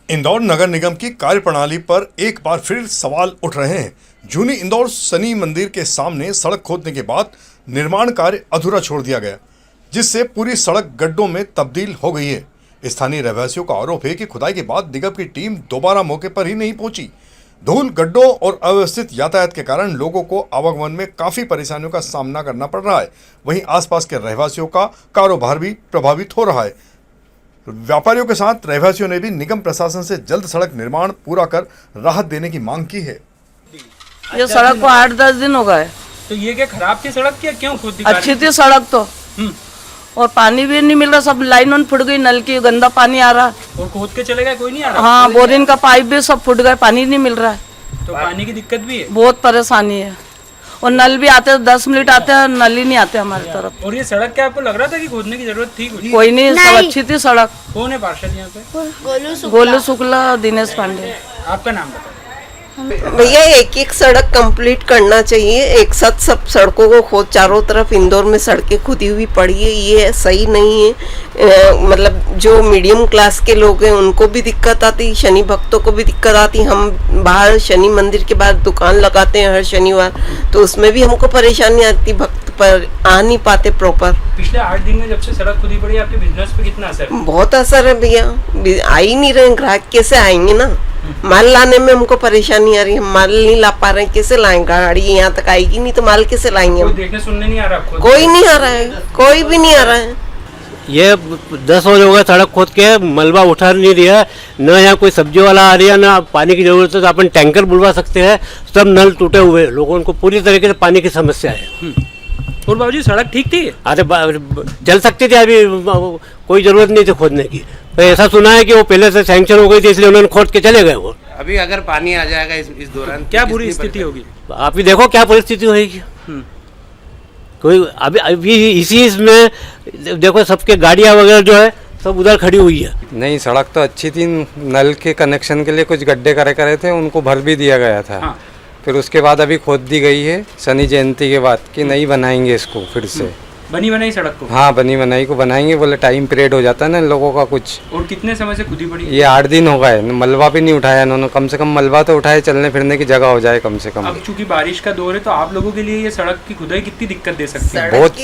इंदौर नगर निगम की कार्यप्रणाली पर एक बार फिर सवाल उठ रहे हैं। जूनी इंदौर शनि मंदिर के सामने सड़क खोदने के बाद निर्माण कार्य अधूरा छोड़ दिया गया, जिससे पूरी सड़क गड्ढों में तब्दील हो गई है। स्थानीय रहवासियों का आरोप है कि खुदाई के बाद निगम की टीम दोबारा मौके पर ही नहीं पहुंची। धूल, गड्ढों और अव्यवस्थित यातायात के कारण लोगों को आवागमन में काफी परेशानियों का सामना करना पड़ रहा है। वहीं आसपास के रहवासियों का कारोबार भी प्रभावित हो रहा है। व्यापारियों के साथ रहवासियों ने भी निगम प्रशासन से जल्द सड़क निर्माण पूरा कर राहत देने की मांग की है। ये सड़क को 8-10 दिन हो गए। तो ये क्या खराब थी सड़क क्या, क्यों खोदी? अच्छी थी सड़क तो, और पानी भी नहीं मिल रहा, सब लाइन फुट गई, नल की गंदा पानी आ रहा। और खोद के चले गए, कोई नहीं आ रहा? हाँ, बोरिंग का पाइप भी सब फुट गए, पानी नहीं मिल रहा है। तो पानी की दिक्कत भी है, बहुत परेशानी है। और नल भी आते 10 मिनट आते हैं, नल ही नहीं आते हमारी तरफ। और ये सड़क क्या आपको लग रहा था कि खोदने की जरूरत थी? कोई नहीं, सब अच्छी थी सड़क। कौन है पार्षद यहाँ पे? गोलू शुक्ला, दिनेश पांडे। आपका नाम बताओ। भैया एक एक सड़क कंप्लीट करना चाहिए, एक साथ सब सड़कों को खोद, चारों तरफ इंदौर में सड़कें खुदी हुई पड़ी है, ये सही नहीं है। मतलब जो मीडियम क्लास के लोग हैं उनको भी दिक्कत आती, शनि भक्तों को भी दिक्कत आती। हम बाहर शनि मंदिर के बाहर दुकान लगाते हैं हर शनिवार, तो उसमें भी हमको परेशानी आती, भक्त पर आ नहीं पाते प्रॉपर। पिछले 8 दिन में जब से सड़क खुदी पड़ी, आपके बिजनेस पे कितना असर? बहुत असर है भैया, आ ही नहीं रहे ग्राहक, कैसे आएंगे ना। माल लाने में हमको परेशानी आ रही है, माल नहीं ला पा रहे हैं, कैसे लाएंगे? गाड़ी यहाँ तक आएगी नहीं तो माल कैसे लाएंगे? कोई देखने सुनने नहीं आ रहा आपको? कोई नहीं आ रहा है, कोई भी नहीं आ रहा है। ये 10 रोज हो गए सड़क खोद के, मलबा उठा नहीं रहा है, न यहाँ कोई सब्जी वाला आ रही है, ना पानी की जरूरत है तो अपन टैंकर बुलवा सकते हैं। सब नल टूटे हुए, लोगों को पूरी तरीके से पानी की समस्या है। और बाबूजी सड़क ठीक थी? अरे चल सकती थी, अभी कोई जरूरत नहीं थी खोदने की। तो ऐसा सुना है कि वो पहले से सैंक्शन हो गई थी, इसलिए उन्होंने खोद के चले गए। वो अभी अगर पानी आ जाएगा इस दौरान क्या बुरी स्थिति होगी? आप ही देखो क्या परिस्थिति होगी। कोई अभी इसी इसमें देखो, सबके गाड़ियाँ वगैरह जो है सब उधर खड़ी हुई है। नहीं, सड़क तो अच्छी थी, नल के कनेक्शन के लिए कुछ गड्ढे करे थे, उनको भर भी दिया गया था। हाँ। फिर उसके बाद अभी खोद दी गई है शनि जयंती के बाद कि नहीं बनाएंगे इसको फिर से। बनी बनाई सड़क को? हाँ, बनी बनाई को बनाएंगे, बोले टाइम पीरियड हो जाता है ना लोगों का कुछ। और कितने समय से खुदी पड़ी? ये 8 दिन हो गए, मलबा भी नहीं उठाया इन्होंने। कम से कम मलबा तो उठाए, चलने फिरने की जगह हो जाए कम से कम। अब चूंकि बारिश का दौर है तो आप लोगों के लिए ये सड़क की खुदाई कितनी दिक्कत दे सकती है? बहुत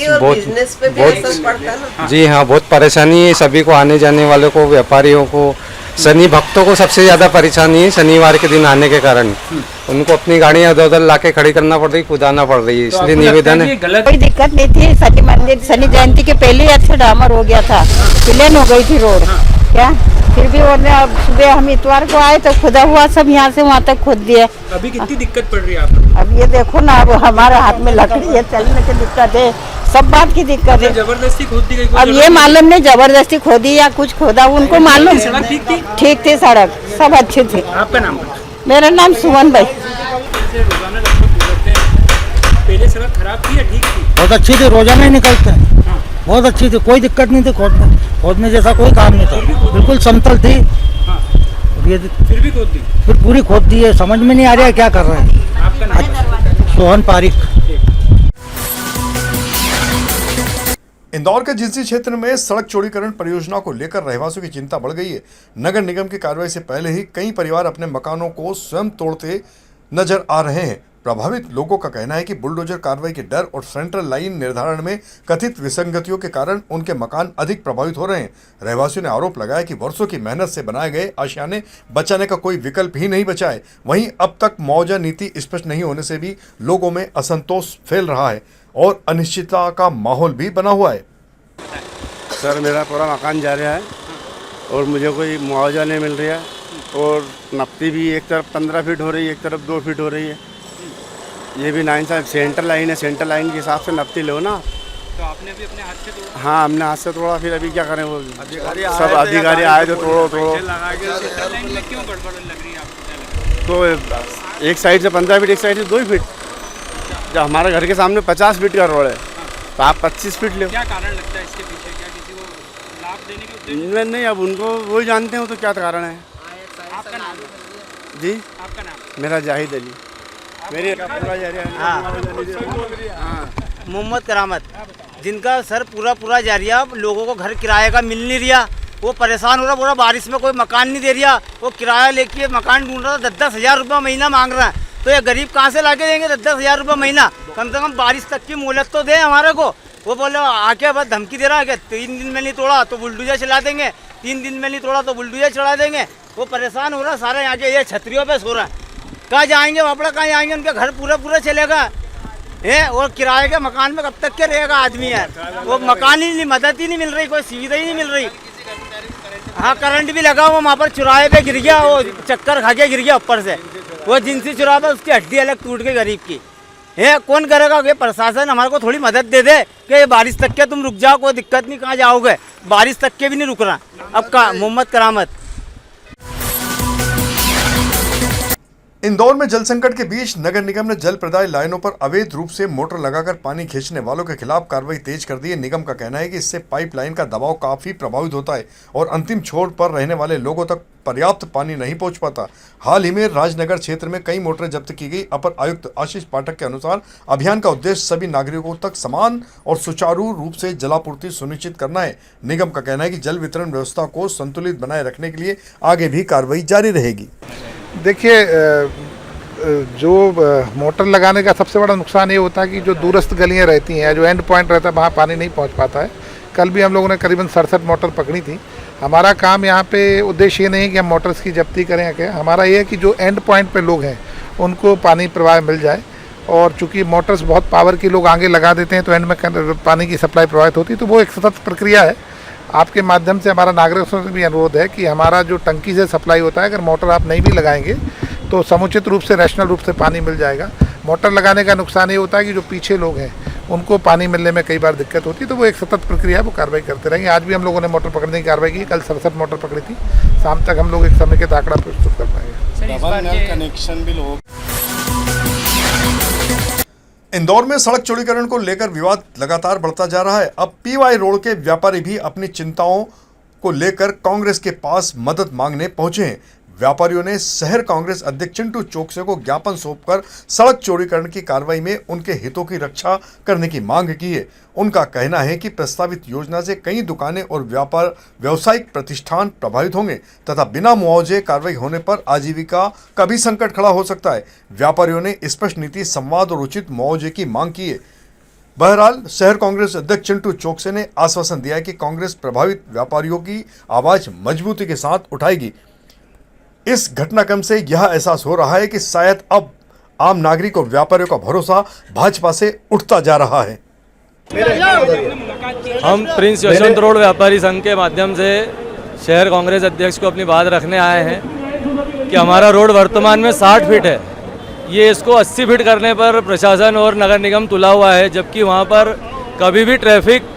जी हाँ, बहुत परेशानी है सभी को, आने जाने वालों को, व्यापारियों को। शनि भक्तों को सबसे ज्यादा परेशानी है शनिवार के दिन आने के कारण। उनको अपनी गाड़ियां इधर उधर लाके खड़ी करना पड़ रही, खुदाना पड़ रही है, इसलिए निवेदन है। कोई दिक्कत नहीं थी, शनि मंदिर शनि जयंती के पहले अच्छा डामर हो गया था, प्लेन हो गई थी रोड। क्या फिर भी अब सुबह हम इतवार को आए तो खुदा हुआ, सब यहाँ से वहाँ तक खोद दिए। अभी कितनी दिक्कत पड़ रही है आपको? अब ये देखो ना, अब हमारे हाथ में लकड़ी है, चलने की दिक्कत है, सब बात की दिक्कत है। जबरदस्ती खोद दी गई? अब ये मालूम नहीं जबरदस्ती खोदी या कुछ खोदा, उनको मालूम। सड़क ठीक थी? ठीक थी सड़क, सब अच्छी थी। आपका नाम? मेरा नाम सुमन भाई। पहले सड़क खराब थी या ठीक थी? बहुत अच्छी थी, रोजाना ही निकलते हैं। बहुत अच्छी थी, कोई दिक्कत नहीं थी, खोदने जैसा कोई काम नहीं था, बिल्कुल समतल थी। फिर भी खोद दी? फिर पूरी खोद दी है, समझ में नहीं आ रहा है क्या कर रहे हैं। आपका नाम? सोहन पारिक। इंदौर के जिंसी क्षेत्र में सड़क चौड़ीकरण परियोजना को लेकर रहवासियों की चिंता बढ़ गई है। नगर निगम की कार्रवाई से पहले ही कई परिवार अपने मकानों को स्वयं तोड़ते नजर आ रहे हैं। प्रभावित लोगों का कहना है कि बुलडोजर कार्रवाई के डर और सेंट्रल लाइन निर्धारण में कथित विसंगतियों के कारण उनके मकान अधिक प्रभावित हो रहे हैं। रहवासियों ने आरोप लगाया कि वर्षों की मेहनत से बनाए गए आशियाने बचाने का कोई विकल्प ही नहीं बचा है। वहीं अब तक मुआवजा नीति स्पष्ट नहीं होने से भी लोगों में असंतोष फैल रहा है और अनिश्चितता का माहौल भी बना हुआ है। सर, मेरा पूरा मकान जा रहा है और मुझे कोई मुआवजा नहीं मिल रहा है, और नपती भी एक तरफ 15 फीट हो रही है, एक तरफ 2 फीट हो रही है। ये भी नाइंसाफ़ी, सेंटर लाइन है, सेंटर लाइन के हिसाब से नपती लो ना। तो आपने भी अपने हाथ से तोड़ा? हाँ, हमने हाथ से तोड़ा, फिर अभी क्या करें? वो सब अधिकारी आए तो तोड़ो। सेंटर लाइन में क्यों गड़बड़ लग रही है आपको? तो एक साइड से 15 फीट, एक साइड से 2 फीट। जब हमारे घर के सामने 50 फीट का रोड है तो आप 25 फीट लो। क्या कारण लगता है इसके पीछे? क्या किसी को लाभ देने के उद्देश्य? नहीं, अब उनको वही जानते हो तो क्या कारण है। आपका नाम? जी, आपका नाम? मेरा जाहिद अली। मेरी मोहम्मद करामत, जिनका सर पूरा जारिया, लोगों को घर किराए का मिल नहीं रहा, वो परेशान हो रहा, बोला बारिश में कोई मकान नहीं दे रहा, वो किराया लेके मकान ढूंढ रहा था, 10-10 हज़ार रुपये महीना मांग रहा है। तो ये गरीब कहाँ से ला के देंगे 10-10 हज़ार रुपये महीना? कम से कम बारिश तक की मोहलत तो दे हमारे को। वो बोले आके बस धमकी दे रहा है कि 3 दिन में नहीं तोड़ा तो बुलडोजर चला देंगे, 3 दिन में नहीं तोड़ा तो बुलडोजर चला देंगे। वो परेशान हो रहा है सारे, यहाँ के ये छतरियों पे सो रहा है। कहाँ जाएंगे वापड़ा, कहाँ जाएंगे? उनके घर पूरा चलेगा है। और किराए के मकान में कब तक के रहेगा आदमी यार? वो मकान ही नहीं, मदद ही नहीं मिल रही, कोई सुविधा ही नहीं मिल रही। हाँ, करंट भी लगा, वो वहाँ पर चुराहे पे गिर गया, वो चक्कर खा के गिर गया ऊपर से। वो जिनसी चुरा पे उसकी हड्डी अलग टूट गई गरीब की। है कौन करेगा? ये प्रशासन हमारे को थोड़ी मदद दे दे कि ये बारिश तक के तुम रुक जाओ, कोई दिक्कत नहीं, कहाँ जाओगे? बारिश तक के भी नहीं रुक रहा अब का मोहम्मद करामत। इंदौर में जल संकट के बीच नगर निगम ने जल प्रदाय लाइनों पर अवैध रूप से मोटर लगाकर पानी खींचने वालों के खिलाफ कार्रवाई तेज कर दी है। निगम का कहना है कि इससे पाइपलाइन का दबाव काफी प्रभावित होता है और अंतिम छोर पर रहने वाले लोगों तक पर्याप्त पानी नहीं पहुंच पाता। हाल ही में राजनगर क्षेत्र में कई मोटरें जब्त की गई। अपर आयुक्त आशीष पाठक के अनुसार अभियान का उद्देश्य सभी नागरिकों तक समान और सुचारू रूप से जलापूर्ति सुनिश्चित करना है। निगम का कहना है कि जल वितरण व्यवस्था को संतुलित बनाए रखने के लिए आगे भी कार्रवाई जारी रहेगी। देखिए, जो मोटर लगाने का सबसे बड़ा नुकसान ये होता है कि जो दूरस्थ गलियां रहती हैं, जो एंड पॉइंट रहता है, वहाँ पानी नहीं पहुँच पाता है। कल भी हम लोगों ने करीबन 67 मोटर पकड़ी थी। हमारा काम यहाँ पे उद्देश्य ये नहीं कि हम मोटर्स की जब्ती करें या क्या, हमारा ये है कि जो एंड पॉइंट पे लोग हैं उनको पानी प्रवाह मिल जाए। और चूँकि मोटर्स बहुत पावर की लोग आगे लगा देते हैं तो एंड में पानी की सप्लाई प्रभावित होती है, तो वो एक सतत प्रक्रिया है। आपके माध्यम से हमारा नागरिकों से भी अनुरोध है कि हमारा जो टंकी से सप्लाई होता है, अगर मोटर आप नहीं भी लगाएंगे तो समुचित रूप से रैशनल रूप से पानी मिल जाएगा। मोटर लगाने का नुकसान ये होता है कि जो पीछे लोग हैं उनको पानी मिलने में कई बार दिक्कत होती है, तो वो एक सतत प्रक्रिया है, वो कार्रवाई करते रहेंगे। आज भी हम लोगों ने मोटर पकड़ने की कार्रवाई की, कल 67 मोटर पकड़ी थी। शाम तक हम लोग एक समेकित आंकड़ा प्रस्तुत कर पाएंगे। कनेक्शन भी लोग इंदौर में सड़क चौड़ीकरण को लेकर विवाद लगातार बढ़ता जा रहा है। अब पीवाई रोड के व्यापारी भी अपनी चिंताओं को लेकर कांग्रेस के पास मदद मांगने पहुंचे हैं। व्यापारियों ने शहर कांग्रेस अध्यक्ष चिंटू चोकसे को ज्ञापन सौंपकर सड़क चौड़ीकरण की कार्रवाई में उनके हितों की रक्षा करने की मांग की है। उनका कहना है कि प्रस्तावित योजना से कई दुकानें और व्यावसायिक प्रतिष्ठान प्रभावित होंगे तथा बिना मुआवजे कार्रवाई होने पर आजीविका का भी संकट खड़ा हो सकता है। व्यापारियों ने स्पष्ट नीति, संवाद और उचित मुआवजे की मांग की है। बहरहाल शहर कांग्रेस अध्यक्ष चिंटू चोकसे ने आश्वासन दिया है कि कांग्रेस प्रभावित व्यापारियों की आवाज मजबूती के साथ उठाएगी। इस घटनाक्रम से यह एहसास हो रहा है कि शायद अब आम नागरिक और व्यापारियों का भरोसा भाजपा से उठता जा रहा है। हम प्रिंस यशवंत रोड व्यापारी संघ के माध्यम से शहर कांग्रेस अध्यक्ष को अपनी बात रखने आए हैं कि हमारा रोड वर्तमान में 60 फीट है, ये इसको 80 फीट करने पर प्रशासन और नगर निगम तुला हुआ है, जबकि वहाँ पर कभी भी ट्रैफिक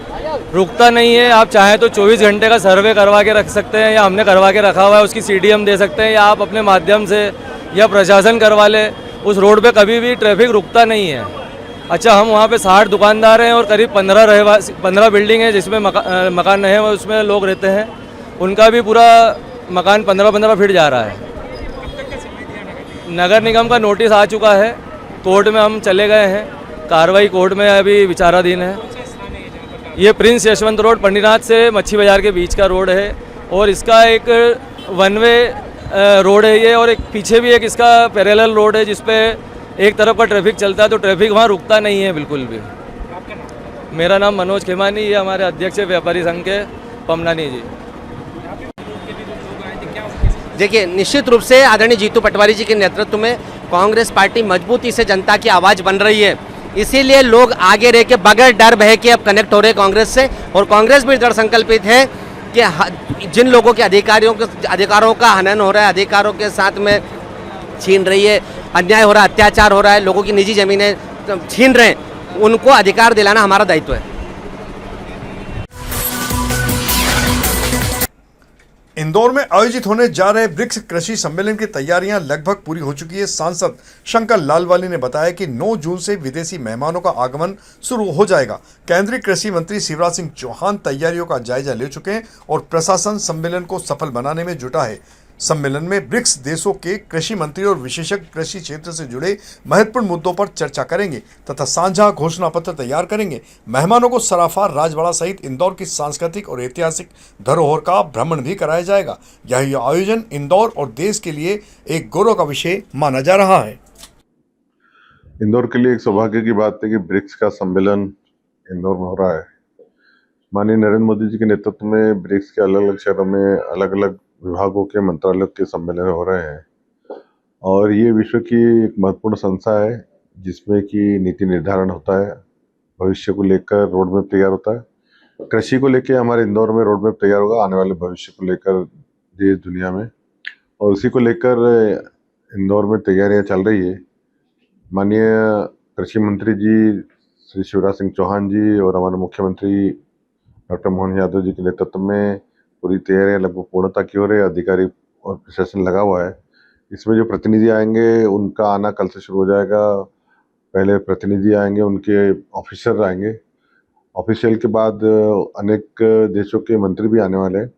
रुकता नहीं है। आप चाहें तो 24 घंटे का सर्वे करवा के रख सकते हैं, या हमने करवा के रखा हुआ है, उसकी सीडीएम दे सकते हैं, या आप अपने माध्यम से या प्रशासन करवा ले। उस रोड पे कभी भी ट्रैफिक रुकता नहीं है। अच्छा, हम वहाँ पे 60 दुकानदार हैं और करीब 15 बिल्डिंग है जिसमें मकान है, उसमें लोग रहते हैं, उनका भी पूरा मकान 15 फीट जा रहा है। नगर निगम का नोटिस आ चुका है, कोर्ट में हम चले गए हैं, कार्रवाई कोर्ट में अभी विचाराधीन है। ये प्रिंस यशवंत रोड पंडीनाथ से मच्छी बाजार के बीच का रोड है और इसका एक वन वे रोड है ये, और एक पीछे भी एक इसका पैरेलल रोड है जिसपे एक तरफ का ट्रैफिक चलता है, तो ट्रैफिक वहाँ रुकता नहीं है बिल्कुल भी। मेरा नाम मनोज खेमानी, ये हमारे अध्यक्ष व्यापारी संघ के पमनानी जी। देखिए, निश्चित रूप से आदरणीय जीतू पटवारी जी के नेतृत्व में कांग्रेस पार्टी मजबूती से जनता की आवाज़ बन रही है, इसीलिए लोग आगे रह के बगैर डर भय के अब कनेक्ट हो रहे हैं कांग्रेस से। और कांग्रेस भी दृढ़ संकल्पित है कि जिन लोगों के अधिकारों का हनन हो रहा है, अधिकारों के साथ में छीन रही है, अन्याय हो रहा है, अत्याचार हो रहा है, लोगों की निजी ज़मीनें छीन रहे हैं, उनको अधिकार दिलाना हमारा दायित्व है। इंदौर में आयोजित होने जा रहे ब्रिक्स कृषि सम्मेलन की तैयारियां लगभग पूरी हो चुकी है। सांसद शंकर लालवानी ने बताया कि 9 जून से विदेशी मेहमानों का आगमन शुरू हो जाएगा। केंद्रीय कृषि मंत्री शिवराज सिंह चौहान तैयारियों का जायजा ले चुके हैं और प्रशासन सम्मेलन को सफल बनाने में जुटा है। सम्मेलन में ब्रिक्स देशों के कृषि मंत्री और विशेषज्ञ कृषि क्षेत्र से जुड़े महत्वपूर्ण मुद्दों पर चर्चा करेंगे तथा साझा घोषणा पत्र तैयार करेंगे। मेहमानों को सराफा, राजवाड़ा सहित इंदौर की सांस्कृतिक और ऐतिहासिक धरोहर का भ्रमण भी कराया जाएगा। यह आयोजन इंदौर और देश के लिए एक गौरव का विषय माना जा रहा है। इंदौर के लिए एक सौभाग्य की बात है कि ब्रिक्स का सम्मेलन इंदौर में हो रहा है। माननीय नरेंद्र मोदी जी के नेतृत्व में ब्रिक्स के अलग अलग शहरों में अलग अलग विभागों के मंत्रालयों के सम्मेलन हो रहे हैं और ये विश्व की एक महत्वपूर्ण संस्था है जिसमें कि नीति निर्धारण होता है, भविष्य को लेकर रोड मैप तैयार होता है। कृषि को लेकर हमारे इंदौर में रोड मैप तैयार होगा आने वाले भविष्य को लेकर देश दुनिया में, और उसी को लेकर इंदौर में तैयारियां चल रही है। माननीय कृषि मंत्री जी श्री शिवराज सिंह चौहान जी और हमारे मुख्यमंत्री डॉक्टर मोहन यादव जी के नेतृत्व में पूरी तैयारियां लगभग पूर्णता की हो रही है। अधिकारी और प्रशासन लगा हुआ है। इसमें जो प्रतिनिधि आएंगे उनका आना कल से शुरू हो जाएगा। पहले प्रतिनिधि आएंगे, उनके ऑफिसर आएंगे, ऑफिशियल के बाद अनेक देशों के मंत्री भी आने वाले हैं।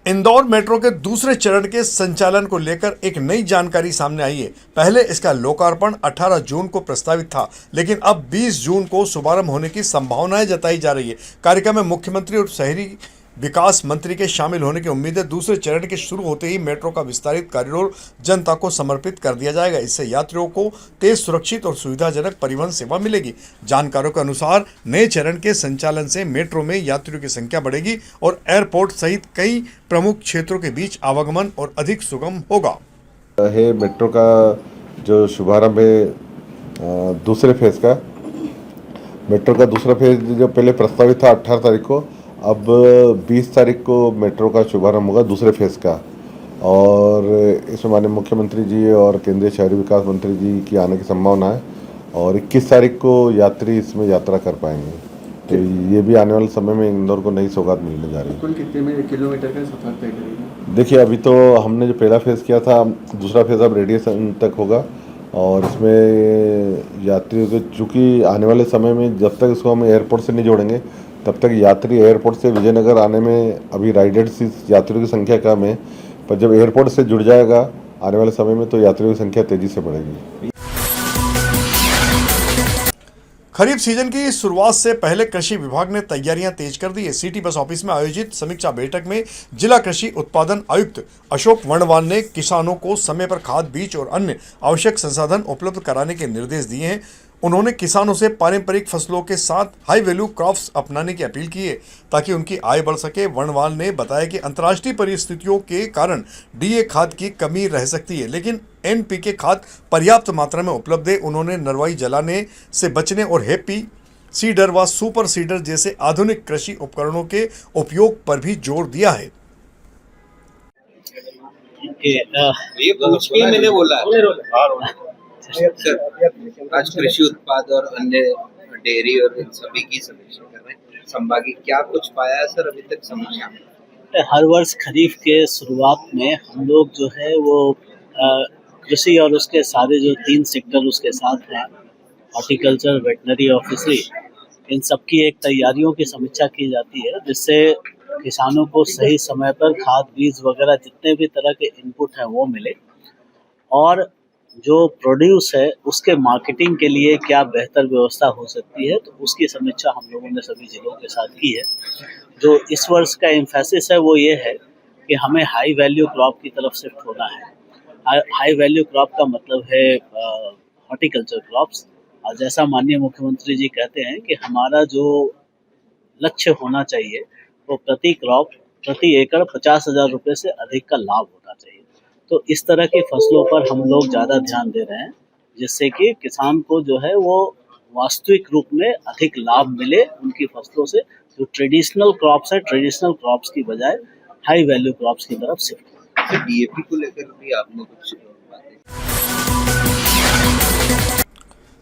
इंदौर मेट्रो के दूसरे चरण के संचालन को लेकर एक नई जानकारी सामने आई है। पहले इसका लोकार्पण 18 जून को प्रस्तावित था, लेकिन अब 20 जून को शुभारंभ होने की संभावनाएं जताई जा रही है। कार्यक्रम में मुख्यमंत्री और शहरी विकास मंत्री के शामिल होने की उम्मीद है। दूसरे चरण के शुरू होते ही मेट्रो का विस्तारित कॉरिडोर जनता को समर्पित कर दिया जाएगा। इससे यात्रियों को तेज, सुरक्षित और सुविधाजनक परिवहन सेवा मिलेगी। जानकारों के अनुसार नए चरण के संचालन से मेट्रो में यात्रियों की संख्या बढ़ेगी और एयरपोर्ट सहित कई प्रमुख क्षेत्रों के बीच आवागमन और अधिक सुगम होगा। मेट्रो का जो शुभारंभ है दूसरे फेज का, मेट्रो का दूसरा फेज जो पहले प्रस्तावित था 18 तारीख को, अब 20 तारीख को मेट्रो का शुभारंभ होगा दूसरे फेज का। और इसमें माननीय मुख्यमंत्री जी और केंद्रीय शहरी विकास मंत्री जी की आने की संभावना है और 21 तारीख को यात्री इसमें यात्रा कर पाएंगे। तो ये भी आने वाले समय में इंदौर को नई सौगात मिलने जा रही है। कुल कितने किलोमीटर का सफर तय करेगी? देखिए, अभी तो हमने जो पहला फेज़ किया था, दूसरा फेज़ अब रेडिएशन तक होगा और इसमें यात्रियों को, चूँकि आने वाले समय में जब तक इसको हम एयरपोर्ट से नहीं जोड़ेंगे तब तक यात्री एयरपोर्ट से विजयनगर आने में अभी राइडर्स यात्रियों की संख्या कम है, पर जब एयरपोर्ट से जुड़ जाएगा आने वाले समय में तो यात्रियों की संख्या तेजी से बढ़ेगी। खरीफ सीजन की शुरुआत से पहले कृषि विभाग ने तैयारियां तेज कर दी है। सिटी बस ऑफिस में आयोजित समीक्षा बैठक में जिला कृषि उत्पादन आयुक्त अशोक वर्णवाल ने किसानों को समय पर खाद, बीज और अन्य आवश्यक संसाधन उपलब्ध कराने के निर्देश दिए हैं। उन्होंने किसानों से पारंपरिक फसलों के साथ हाई वैल्यू क्रॉप्स अपनाने की अपील की है ताकि उनकी आय बढ़ सके। वर्णवाल ने बताया कि अंतर्राष्ट्रीय परिस्थितियों के कारण डीए खाद की कमी रह सकती है, लेकिन एनपीके खाद पर्याप्त मात्रा में उपलब्ध है। उन्होंने नरवाई जलाने से बचने और हैप्पी सीडर व सुपर सीडर जैसे आधुनिक कृषि उपकरणों के उपयोग पर भी जोर दिया है। मैंने बोला आज कृषि उत्पाद और अन्य डेयरी और इन सभी की समीक्षा कर रहे हैं। संभागी क्या कुछ पाया है सर अभी तक समीक्षा में? हर वर्ष खरीफ के शुरुआत में हम लोग जो है वो कृषि और उसके सारे जो 3 सेक्टर उसके साथ हैं, हॉर्टिकल्चर, वेटनरी और फिशरी, इन सब की एक तैयारियों की समीक्षा की जाती है जिससे किसानों को सही समय पर खाद, बीज वगैरह जितने भी तरह के इनपुट हैं वो मिले और जो प्रोड्यूस है उसके मार्केटिंग के लिए क्या बेहतर व्यवस्था हो सकती है, तो उसकी समीक्षा हम लोगों ने सभी जिलों के साथ की है। जो इस वर्ष का एम्फेसिस है वो ये है कि हमें हाई वैल्यू क्रॉप की तरफ शिफ्ट होना है। हाई वैल्यू क्रॉप का मतलब है हॉर्टिकल्चर क्रॉप्स, और जैसा माननीय मुख्यमंत्री जी कहते हैं कि हमारा जो लक्ष्य होना चाहिए वो प्रति क्रॉप, प्रति एकड़ 50,000 रुपये से अधिक का लाभ होना चाहिए। तो इस तरह की फसलों पर हम लोग ज़्यादा ध्यान दे रहे हैं जिससे कि किसान को जो है वो वास्तविक रूप में अधिक लाभ मिले उनकी फसलों से। जो ट्रेडिशनल क्रॉप्स है, ट्रेडिशनल क्रॉप्स की बजाय हाई वैल्यू क्रॉप्स की तरफ शिफ्ट। डीएपी को लेकर भी आपने कुछ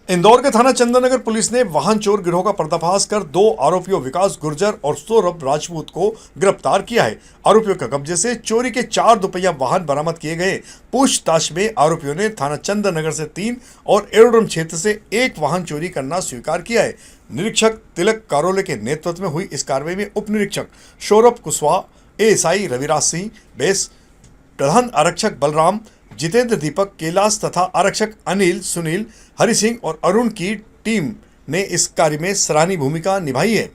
इंदौर के थाना चंदननगर पुलिस ने वाहन चोर गिरोह का पर्दाफाश कर 2 आरोपियों विकास गुर्जर और सौरभ राजपूत को गिरफ्तार किया है। आरोपियों के कब्जे से चोरी के 4 दुपहिया वाहन बरामद किए गए। पूछताछ में आरोपियों ने थाना चंदननगर से 3 और एरोड्रम क्षेत्र से 1 वाहन चोरी करना स्वीकार किया है। निरीक्षक तिलक कारोले के नेतृत्व में हुई इस कार्रवाई में उप निरीक्षक सौरभ कुशवाहा, एएसआई रविराज सिंह, बेस प्रधान आरक्षक बलराम, जितेंद्र, दीपक, कैलाश तथा आरक्षक अनिल, सुनील, हरि सिंह और अरुण की टीम ने इस कार्य में सराहनीय भूमिका निभाई है।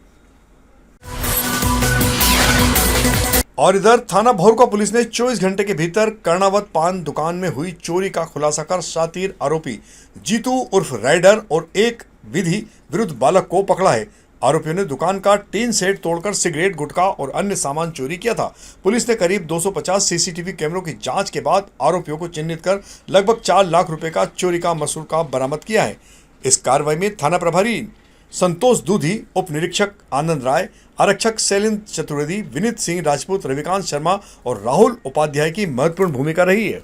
और इधर थाना भौरका पुलिस ने 24 घंटे के भीतर कर्णावत पान दुकान में हुई चोरी का खुलासा कर शातिर आरोपी जीतू उर्फ राइडर और एक विधि विरुद्ध बालक को पकड़ा है। आरोपियों ने दुकान का टीन सेट तोड़कर सिगरेट, गुटखा और अन्य सामान चोरी किया था। पुलिस ने करीब 250 सीसीटीवी कैमरों की जांच के बाद आरोपियों को चिन्हित कर लगभग 4 लाख रुपए का चोरी का मसूल का बरामद किया है। इस कार्रवाई में थाना प्रभारी संतोष दूधी, उप निरीक्षक आनंद राय, आरक्षक शैलेंद्र चतुर्वेदी, विनीत सिंह राजपूत, रविकांत शर्मा और राहुल उपाध्याय की महत्वपूर्ण भूमिका रही है।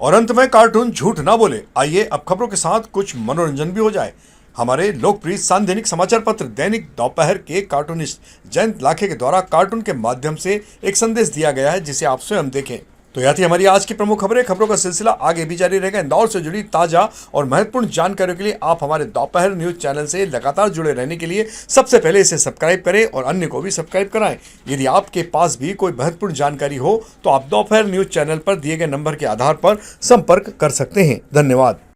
और अंत में कार्टून झूठ ना बोले। आइए अब खबरों के साथ कुछ मनोरंजन भी हो जाए। हमारे लोकप्रिय सांदैनिक समाचार पत्र दैनिक दोपहर के कार्टूनिस्ट जयंत लाखे के द्वारा कार्टून के माध्यम से एक संदेश दिया गया है, जिसे आप स्वयं देखें। तो यह थी हमारी आज की प्रमुख खबरें। खबरों का सिलसिला आगे भी जारी रहेगा। इंदौर से जुड़ी ताजा और महत्वपूर्ण जानकारियों के लिए आप हमारे दोपहर न्यूज चैनल से लगातार जुड़े रहने के लिए सबसे पहले इसे सब्सक्राइब करें और अन्य को भी सब्सक्राइब कराएं। यदि आपके पास भी कोई महत्वपूर्ण जानकारी हो तो आप दोपहर न्यूज चैनल पर दिए गए नंबर के आधार पर संपर्क कर सकते हैं। धन्यवाद।